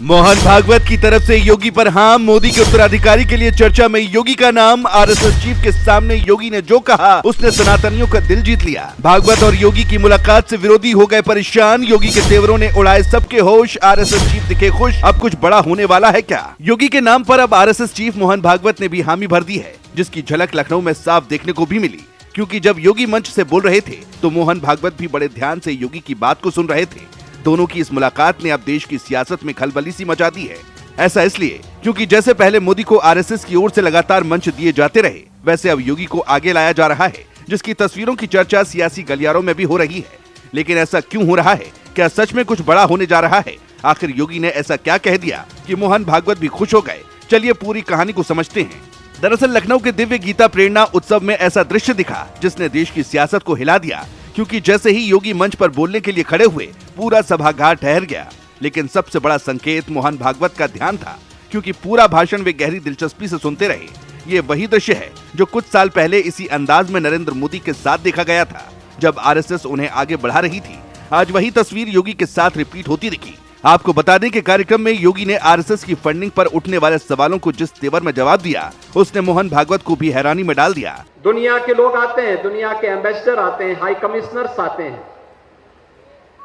मोहन भागवत की तरफ से योगी पर हां, मोदी के उत्तराधिकारी के लिए चर्चा में योगी का नाम। आरएसएस चीफ के सामने योगी ने जो कहा उसने सनातनियों का दिल जीत लिया। भागवत और योगी की मुलाकात से विरोधी हो गए परेशान। योगी के तेवरों ने उड़ाए सबके होश। आरएसएस चीफ दिखे खुश। अब कुछ बड़ा होने वाला है क्या? योगी के नाम पर अब आरएसएस चीफ मोहन भागवत ने भी हामी भर दी है, जिसकी झलक लखनऊ में साफ देखने को भी मिली। क्योंकि जब योगी मंच से बोल रहे थे तो मोहन भागवत भी बड़े ध्यान से योगी की बात को सुन रहे थे। दोनों की इस मुलाकात ने अब देश की सियासत में खलबली सी मचा दी है। ऐसा इसलिए क्योंकि जैसे पहले मोदी को आरएसएस की ओर से लगातार मंच दिए जाते रहे, वैसे अब योगी को आगे लाया जा रहा है, जिसकी तस्वीरों की चर्चा सियासी गलियारों में भी हो रही है। लेकिन ऐसा क्यों हो रहा है? क्या सच में कुछ बड़ा होने जा रहा है? आखिर योगी ने ऐसा क्या कह दिया कि मोहन भागवत भी खुश हो गए? चलिए पूरी कहानी को समझते हैं। दरअसल लखनऊ के दिव्य गीता प्रेरणा उत्सव में ऐसा दृश्य दिखा जिसने देश की सियासत को हिला दिया। क्योंकि जैसे ही योगी मंच पर बोलने के लिए खड़े हुए, पूरा सभागार ठहर गया। लेकिन सबसे बड़ा संकेत मोहन भागवत का ध्यान था, क्योंकि पूरा भाषण वे गहरी दिलचस्पी से सुनते रहे। ये वही दृश्य है जो कुछ साल पहले इसी अंदाज में नरेंद्र मोदी के साथ देखा गया था, जब आरएसएस उन्हें आगे बढ़ा रही थी। आज वही तस्वीर योगी के साथ रिपीट होती दिखी। आपको बता दें कि कार्यक्रम में योगी ने आरएसएस की फंडिंग पर उठने वाले सवालों को जिस तेवर में जवाब दिया, उसने मोहन भागवत को भी हैरानी में डाल दिया। दुनिया के लोग आते हैं, दुनिया के एम्बेसडर आते हैं, हाई कमिश्नर्स आते हैं।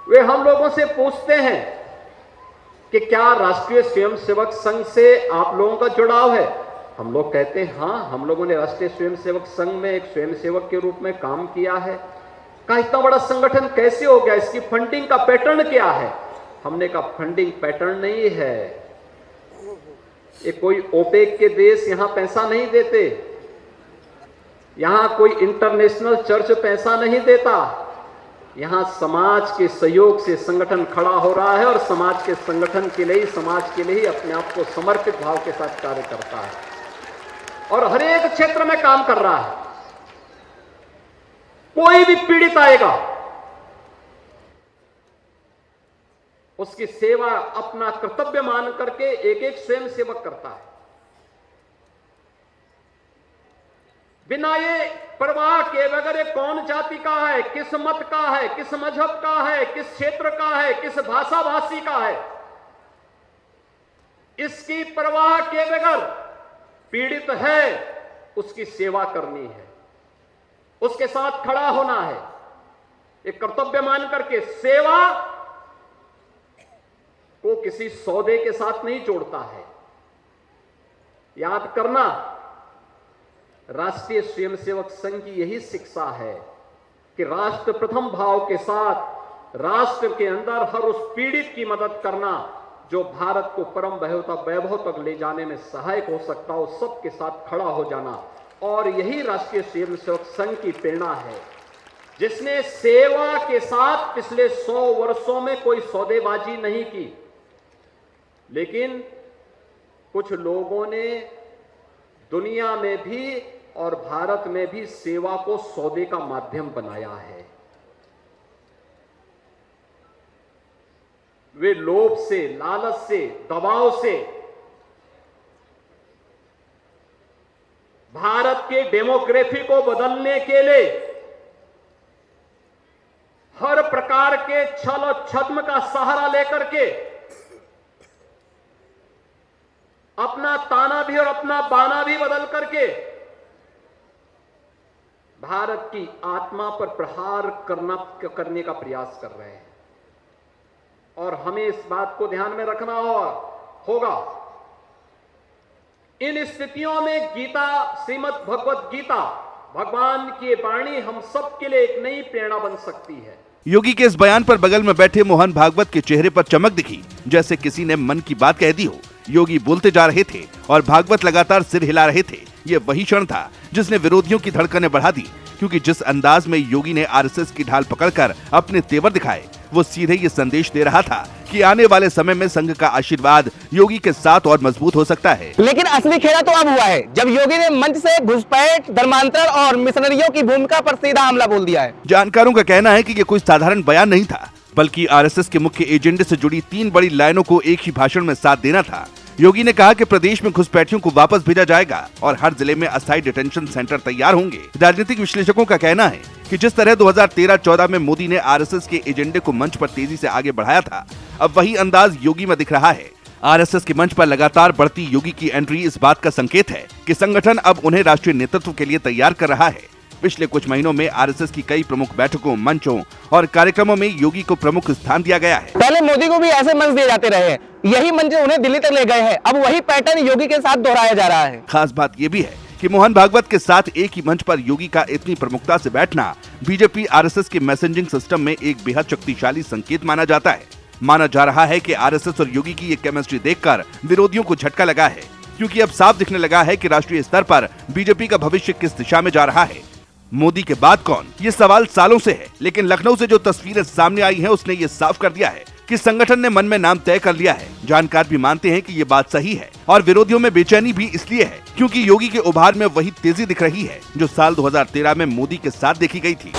वे हम लोगों से पूछते हैं कि क्या राष्ट्रीय स्वयंसेवक संघ से आप लोगों का जुड़ाव है? हम लोग कहते हैं हाँ, हम लोगों ने राष्ट्रीय स्वयंसेवक संघ में एक स्वयंसेवक के रूप में काम किया है। कहा इतना बड़ा संगठन कैसे हो गया? इसकी फंडिंग का पैटर्न क्या है? हमने कहा फंडिंग पैटर्न नहीं है, ये कोई ओपेक के देश यहां पैसा नहीं देते, यहां कोई इंटरनेशनल चर्च पैसा नहीं देता। यहां समाज के सहयोग से संगठन खड़ा हो रहा है और समाज के संगठन के लिए, समाज के लिए अपने आप को समर्पित भाव के साथ कार्य करता है और हर एक क्षेत्र में काम कर रहा है। कोई भी पीड़ित आएगा, उसकी सेवा अपना कर्तव्य मान करके एक एक स्वयं सेवक करता है, बिना ये परवाह के बगैर ये कौन जाति का है, किस मत का है, किस मजहब का है, किस क्षेत्र का है, किस भाषा भाषी का है, इसकी परवाह के बगैर पीड़ित है उसकी सेवा करनी है, उसके साथ खड़ा होना है। एक कर्तव्य मान करके सेवा को किसी सौदे के साथ नहीं जोड़ता है। याद करना, राष्ट्रीय स्वयंसेवक संघ की यही शिक्षा है कि राष्ट्र प्रथम भाव के साथ राष्ट्र के अंदर हर उस पीड़ित की मदद करना जो भारत को परम वैभव तक ले जाने में सहायक हो सकता हो, सबके साथ खड़ा हो जाना। और यही राष्ट्रीय स्वयंसेवक संघ की प्रेरणा है, जिसने सेवा के साथ पिछले 100 वर्षों में कोई सौदेबाजी नहीं की। लेकिन कुछ लोगों ने दुनिया में भी और भारत में भी सेवा को सौदे का माध्यम बनाया है। वे लोभ से, लालच से, दबाव से भारत के डेमोग्राफी को बदलने के लिए हर प्रकार के छल और छद्म का सहारा लेकर के अपना ताना भी और अपना बाना भी बदल करके भारत की आत्मा पर प्रहार करने का प्रयास कर रहे हैं। और हमें इस बात को ध्यान में रखना होगा, इन स्थितियों में गीता, श्रीमद् भगवत गीता, भगवान की वाणी हम सब के लिए एक नई प्रेरणा बन सकती है। योगी के इस बयान पर बगल में बैठे मोहन भागवत के चेहरे पर चमक दिखी, जैसे किसी ने मन की बात कह दी हो। योगी बोलते जा रहे थे और भागवत लगातार सिर हिला रहे थे। ये वही क्षण था जिसने विरोधियों की धड़कनें बढ़ा दी, क्योंकि जिस अंदाज में योगी ने आरएसएस की ढाल पकड़कर अपने तेवर दिखाए, वो सीधे ये संदेश दे रहा था कि आने वाले समय में संघ का आशीर्वाद योगी के साथ और मजबूत हो सकता है। लेकिन असली खेला तो अब हुआ है, जब योगी ने मंच से घुसपैठ, धर्मांतरण और मिशनरियों की भूमिका पर सीधा हमला बोल दिया है। जानकारों का कहना है कि ये कोई साधारण बयान नहीं था, बल्कि आरएसएस के मुख्य एजेंडे से जुड़ी 3 बड़ी लाइनों को एक ही भाषण में साथ देना था। योगी ने कहा कि प्रदेश में घुसपैठियों को वापस भेजा जाएगा और हर जिले में अस्थायी डिटेंशन सेंटर तैयार होंगे। राजनीतिक विश्लेषकों का कहना है कि जिस तरह 2013-14 में मोदी ने आरएसएस के एजेंडे को मंच पर तेजी से आगे बढ़ाया था, अब वही अंदाज योगी में दिख रहा है। आरएसएस के मंच पर लगातार बढ़ती योगी की एंट्री इस बात का संकेत है कि संगठन अब उन्हें राष्ट्रीय नेतृत्व के लिए तैयार कर रहा है। पिछले कुछ महीनों में आरएसएस की कई प्रमुख बैठकों, मंचों और कार्यक्रमों में योगी को प्रमुख स्थान दिया गया है। पहले मोदी को भी ऐसे मंच दिए जाते रहे, यही मंच उन्हें दिल्ली तक ले गए हैं। अब वही पैटर्न योगी के साथ दोहराया जा रहा है। खास बात ये भी है कि मोहन भागवत के साथ एक ही मंच पर योगी का इतनी प्रमुखता से बैठना बीजेपी आरएसएस के मैसेजिंग सिस्टम में एक बेहद शक्तिशाली संकेत माना जाता है। माना जा रहा है कि आरएसएस और योगी की ये केमिस्ट्री देखकर विरोधियों को झटका लगा है, क्योंकि अब साफ दिखने लगा है कि राष्ट्रीय स्तर पर बीजेपी का भविष्य किस दिशा में जा रहा है। मोदी के बाद कौन, ये सवाल सालों से है, लेकिन लखनऊ से जो तस्वीरें सामने आई हैं उसने ये साफ कर दिया है कि संगठन ने मन में नाम तय कर लिया है। जानकार भी मानते हैं कि ये बात सही है और विरोधियों में बेचैनी भी इसलिए है क्योंकि योगी के उभार में वही तेजी दिख रही है जो साल 2013 में मोदी के साथ देखी गई थी।